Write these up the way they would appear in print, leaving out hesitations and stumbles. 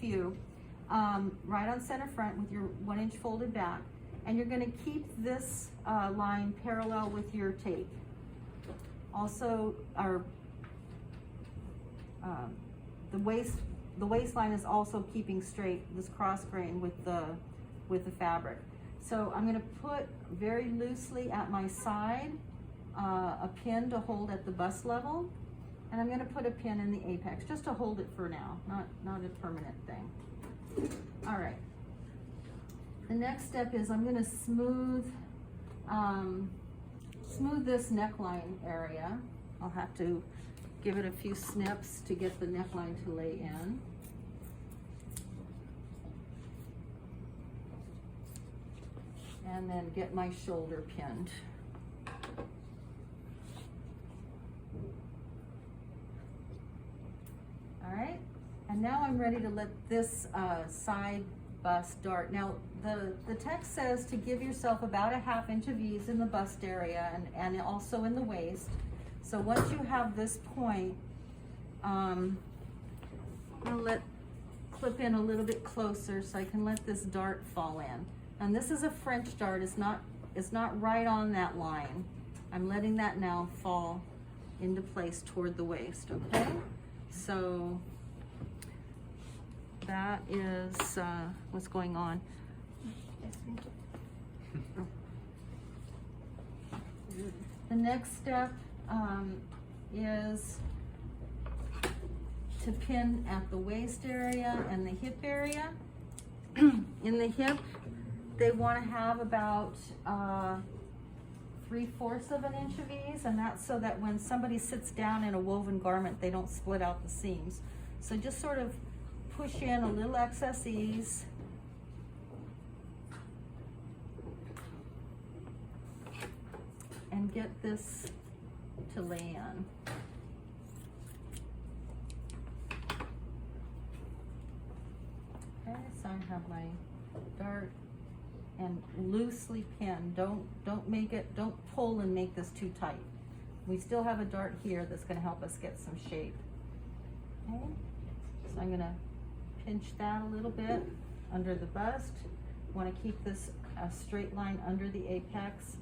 few, right on center front with your 1-inch folded back, and you're going to keep this line parallel with your tape. Also, the waistline is also keeping straight this cross grain with the fabric. So I'm going to put very loosely at my side a pin to hold at the bust level, and I'm going to put a pin in the apex just to hold it for now, not a permanent thing. All right. The next step is I'm going to smooth this neckline area. I'll have to give it a few snips to get the neckline to lay in. And then get my shoulder pinned. All right, and now I'm ready to let this side bust dart. Now the text says to give yourself about a 1/2 inch of ease in the bust area and also in the waist. So once you have this point, I'm gonna clip in a little bit closer so I can let this dart fall in. And this is a French dart, it's not right on that line. I'm letting that now fall into place toward the waist, okay? So that is what's going on. The next step is to pin at the waist area and the hip area. In the hip, they want to have about 3/4 of an inch of ease, and that's so that when somebody sits down in a woven garment, they don't split out the seams. So just sort of push in a little excess ease. And get this to lay in. Okay, so I have my dart and loosely pin. Don't pull and make this too tight. We still have a dart here that's going to help us get some shape. Okay, so I'm going to pinch that a little bit under the bust. Want to keep this a straight line under the apex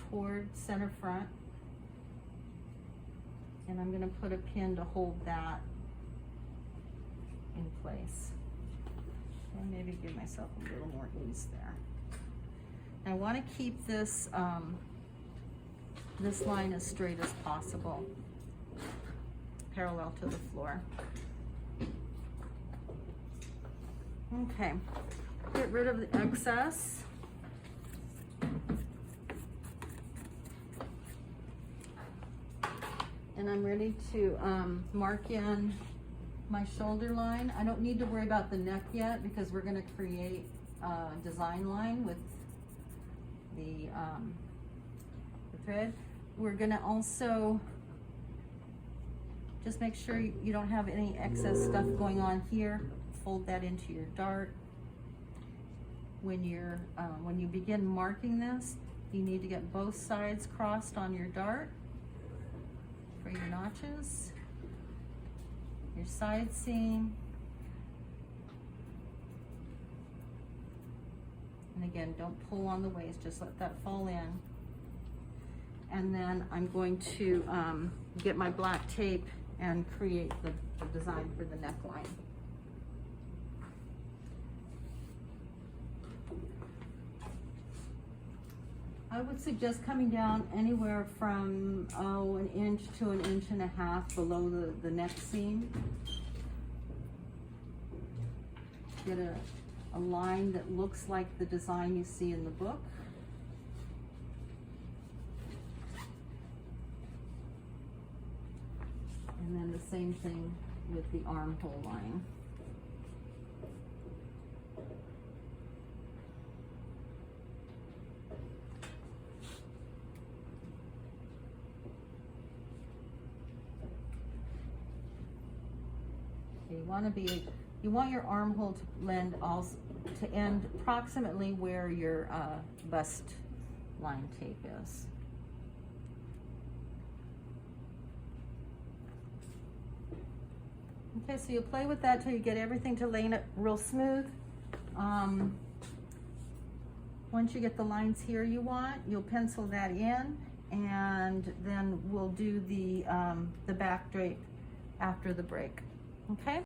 toward center front, and I'm going to put a pin to hold that in place. And maybe give myself a little more ease there. I want to keep this this line as straight as possible, parallel to the floor. Okay, get rid of the excess. And I'm ready to mark in my shoulder line. I don't need to worry about the neck yet because we're going to create a design line with the thread. We're going to also just make sure you don't have any excess stuff going on here. Fold that into your dart. When you begin marking this, you need to get both sides crossed on your dart for your notches, your side seam, and again, don't pull on the waist, just let that fall in. And then I'm going to get my black tape and create the design for the neckline. I would suggest coming down anywhere from 1 inch to 1.5 inches below the neck seam. Get a line that looks like the design you see in the book. And then the same thing with the armhole line. You want your armhole to end approximately where your bust line tape is. Okay, so you'll play with that till you get everything to line up real smooth. Once you get the lines here you want, you'll pencil that in, and then we'll do the back drape after the break. Okay?